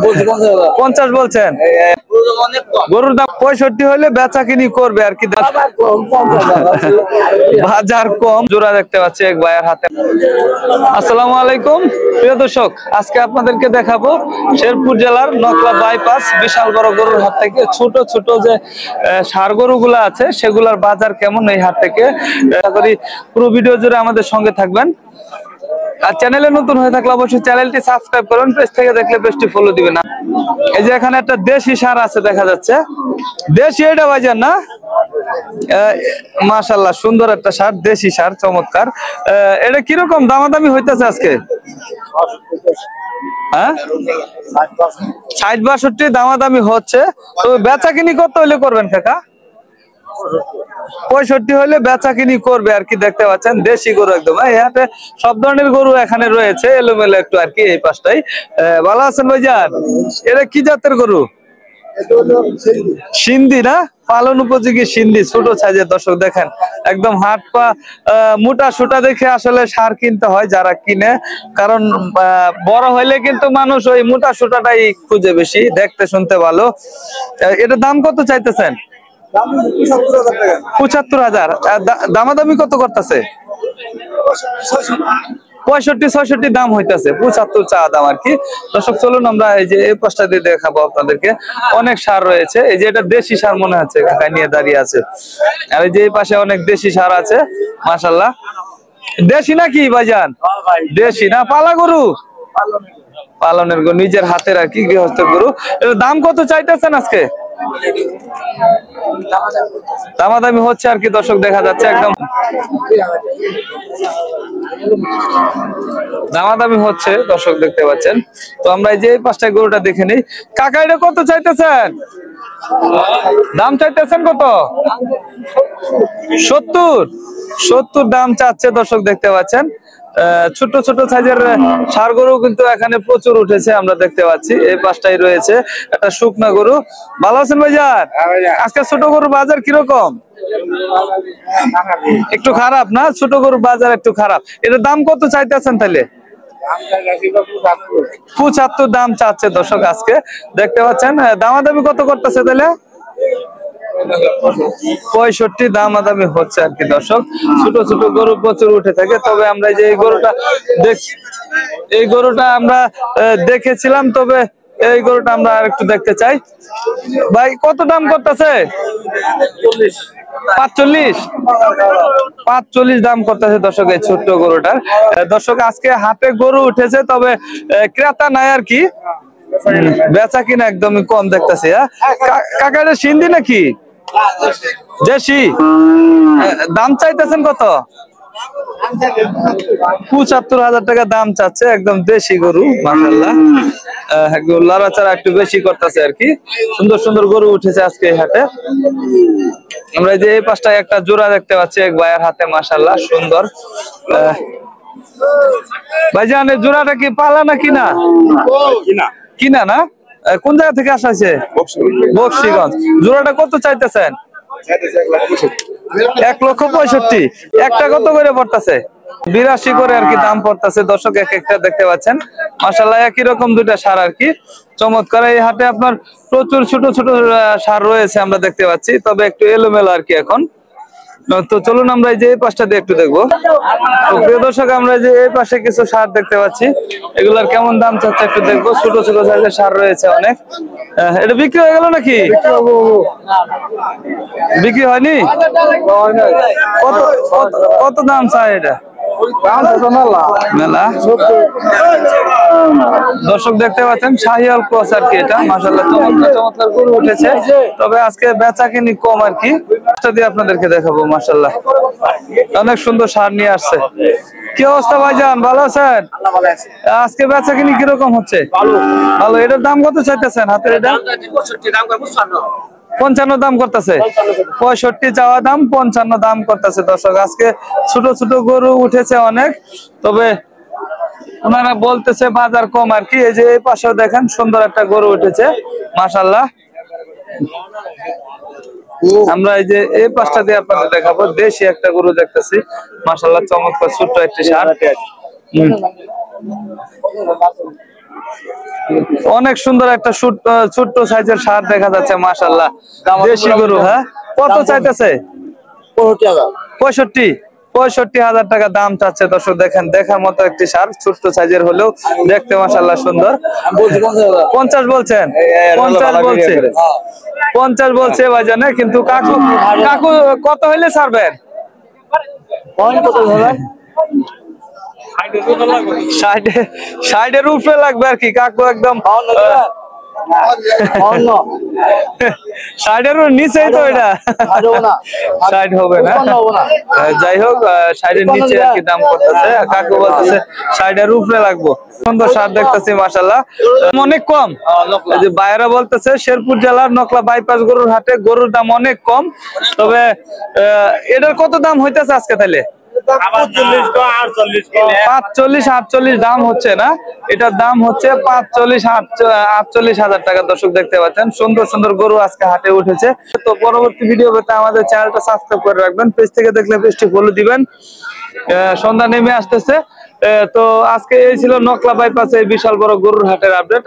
50 বলছেন। গরুর দাম 65 হলে বেচা কিনি করবে আর কি, বাজার কম। জোড়া দেখতে পাচ্ছি এক ভাইয়ের হাতে। আসসালামু আলাইকুম প্রিয় দর্শক, আজকে আপনাদেরকে দেখাবো শেরপুর জেলার নকলা বাইপাস বিশাল বড় গরুর হাট থেকে ছোট ছোট যে ষাঁড় গরুগুলা আছে সেগুলার বাজার কেমন এই হাট থেকে। আশা করি পুরো ভিডিও জুড়ে আমাদের সঙ্গে থাকবেন। আর চ্যানেলে নতুন হয়ে থাকলে অবশ্যই চ্যানেলটি সাবস্ক্রাইব করুন, পেজ থেকে দেখলে পেজটি ফলো দিবেন না। এই যে এখানে একটা দেশি ষাঁড় আছে দেখা যাচ্ছে, দেশি এটা বাজার না, মাশাআল্লাহ সুন্দর একটা ষাঁড়, দেশি ষাঁড়, চমৎকার। এটা কিরকম দামাদামি হইতেছে আজকে? হ্যাঁ 60-62 দামাদামি হচ্ছে। তো বেচা কিনি কত হইলে করবেন কাকা? 65 হলে বেচা কিনি করবে আর কি। দেখতে পাচ্ছেন দেশি গরু একদম। এই হাটে সব ধরনের গরু এখানে রয়েছে, এলোমেলো একটু আর কি এই পাশটাই। ভালো আছেন ভাইজান? এটা কি জাতের গরু? সিন্ধি না, পালন উপযোগী সিন্ধি, ছোট সাইজের। দর্শক দেখেন একদম হাত পা মোটা সোটা দেখে আসলে ষাঁড় কিনতে হয় যারা কিনে, কারণ বড় হইলে কিন্তু মানুষ ওই মোটা সোটাটাই খুঁজে বেশি, দেখতে শুনতে ভালো। এটার দাম কত চাইতেছেন? 75,000। দামাদামি কত করতেছে? 65-66 দাম হইতেছে, 75 চা দাম আর কি। দর্শক চলুন আমরা এই যে এই পাশটা দিয়ে দেখাবো আপনাদেরকে। অনেক ষাঁড় রয়েছে, এই যে এটা দেশি ষাঁড় মনে হচ্ছে, কাকা নিয়ে দাঁড়িয়ে আছে। আর এই যে এই পাশে অনেক দেশি ষাঁড় আছে মাশাআল্লাহ। দেশি নাকি ভাইজান? দেশি না, পালা গরু? পালনের গরু, নিজের হাতের আর কি, গৃহস্থের গরু। এর দাম কত চাইতেছেন আজকে? দামাদামি হচ্ছে আর কি। দর্শক দেখা যাচ্ছে একদম দামাদামি হচ্ছে, দর্শক দেখতে পাচ্ছেন। তো আমরা এই যে এই পাঁচটা গরুটা দেখে নিই। কাকা এটা কত চাইতেছেন? দাম চাইতেছেন কত? 70 দাম চাচ্ছে। দর্শক দেখতে পাচ্ছেন ছোট ছোট সাইজের ষাঁড় গরু কিন্তু এখানে প্রচুর উঠেছে, আমরা দেখতে পাচ্ছি। এই পাশটাই রয়েছে একটা শুকনা গরু। ভালো আছেন ভাইজান? আজকে ছোট গরুর বাজার কিরকম? একটু খারাপ না, ছোট গরুর বাজার একটু খারাপ। এটার দাম কত চাইতেছেন তাহলে? 75 দাম চাচ্ছে। দর্শক আজকে দেখতে পাচ্ছেন দামাদামি কত করতেছে তাহলে? 65 দামাদামি হচ্ছে আর কি। দর্শক ছোট ছোট গরু প্রচুর উঠে থাকে। তবে আমরা যে এই গরুটা আমরা দেখেছিলাম, তবে এই গরুটা আমরা আর একটু দেখতে চাই। ভাই কত দাম করতেছে? 45 দাম করতেছে দর্শক এই ছোট্ট গরুটার। দর্শক আজকে হাটে গরু উঠেছে, তবে ক্রেতা নাই আর কি, বেচা কিনা একদমই কম দেখতেছি। কাকা এটা সিন্ধি নাকি দেশি? দাম চাইতেছেন কত? 75,000 টাকা দাম চাচ্ছে। একদম দেশি গরু মাশাআল্লাহ, লড়াচড়া একটু বেশি করতেছে আর কি। সুন্দর সুন্দর গরু উঠেছে আজকে এই হাটে। আমরা যে এই পাশটায় একটা জোড়া দেখতে পাচ্ছি এক ভাইয়ের হাতে, মাশাআল্লাহ সুন্দর। ভাইজান এই জোড়াটা কি পালা না কিনা? কিনা না? কোন জায়গা থেকে আসা হয়েছে? বক্সিগঞ্জ। জোড়াটা কত চাইতেছেন? 1,65,000। একটা কত করে পড়তেছে? 82 করে আর কি দাম পড়তেছে। দর্শক এক একটা দেখতে পাচ্ছেন মাশাআল্লাহ, একই রকম দুইটা ষাঁড় আর কি, চমৎকার। এই হাটে আপনার প্রচুর ছোট ছোট ষাঁড় রয়েছে আমরা দেখতে পাচ্ছি, তবে একটু এলোমেলো আর কি এখন। তো চলুন আমরা এই যে এই পাশটা দিয়ে একটু দেখবো। তো প্রিয় দর্শক আমরা যে এই পাশে কিছু ষাঁড় দেখতে পাচ্ছি, এগুলার কেমন দাম চাচ্ছে একটু দেখবো। ছোট ছোট সাইজের ষাঁড় রয়েছে অনেক। এটা বিক্রি হয়ে গেল নাকি? বিক্রি হয়নি? কত দাম চাই এটা? মেলা। দর্শক দেখতে পাচ্ছেন শাহিওয়াল ক্রস আর কি, এটা মাশাআল্লাহ চমৎকার চমৎকার গরু উঠেছে, তবে আজকে বেচা কিনি কম আর কি। দিয়ে আপনাদেরকে দেখাবো মাশাআল্লাহ অনেক সুন্দর ষাঁড় নিয়ে আসছে। কি অবস্থা ভাইজান, ভালো আছেন? আজকে বেচা কিনি কিরকম হচ্ছে? ভালো। এটার দাম কত চাইতেছেন হাতের? এটা 55 দাম করতেছে। 65 চাওয়া দাম, 55 দাম করতেছে। দর্শক আজকে ছোট ছোট গরু উঠেছে অনেক, তবে ওনারা বলতেছে বাজার কম আর কি। এই যে এই পাশেও দেখেন সুন্দর একটা গরু উঠেছে মাশাআল্লাহ। আমরা এই যে এই পাশটা দিয়ে আপনাদের দেখাবো, দেশি একটা গরু দেখতেছি মাশাআল্লাহ, চমৎকার ছোট্ট একটি ষাঁড়। অনেক সুন্দর একটা ছোট্ট সাইজের ষাঁড় দেখা যাচ্ছে মাশাআল্লাহ। দেশি গরু, হ্যাঁ কত চাইতেছে? 65,000 টাকা দাম চাচ্ছে। দর্শক দেখেন, দেখার মতো একটি ষাঁড়, ছোট্ট সাইজের হলেও দেখতে মাশাআল্লাহ সুন্দর। 50 বলছেন? 50 বলছে, 50 বলছে ভাইজানে। কিন্তু কাকু কাকু কত হইলে ছাড়বেন? 60 উপরে লাগবে আর কি কাকু, একদম 60 নিচেই তো এটা, 60 হবে না। যাই হোক, 60 নিচে আর কি দাম করতেছে। কাকু বলতেছে 60 উপরে লাগবো। সুন্দর ষাঁড় দেখতেছি মাশাআল্লাহ, অনেক কম। এই যে বাইরা বলতেছে শেরপুর জেলার নকলা বাইপাস গরুর হাটে গরুর দাম অনেক কম। তবে এটার কত দাম হইতেছে আজকে তাইলে? 45-48 দাম হচ্ছে না, এটার দাম হচ্ছে 45-48 টাকা। দর্শক দেখতে পাচ্ছেন সুন্দর সুন্দর গরু আজকে হাটে উঠেছে। তো পরবর্তী ভিডিও পেতে আমাদের চ্যানেলটা সাবস্ক্রাইব করে রাখবেন, পেজ থেকে দেখলে পেজটি ফলো দিবেন। সন্ধ্যা নেমে আসতেছে। তো আজকে এই ছিল নকলা বাইপাসে বিশাল বড় গরুর হাটের আপডেট।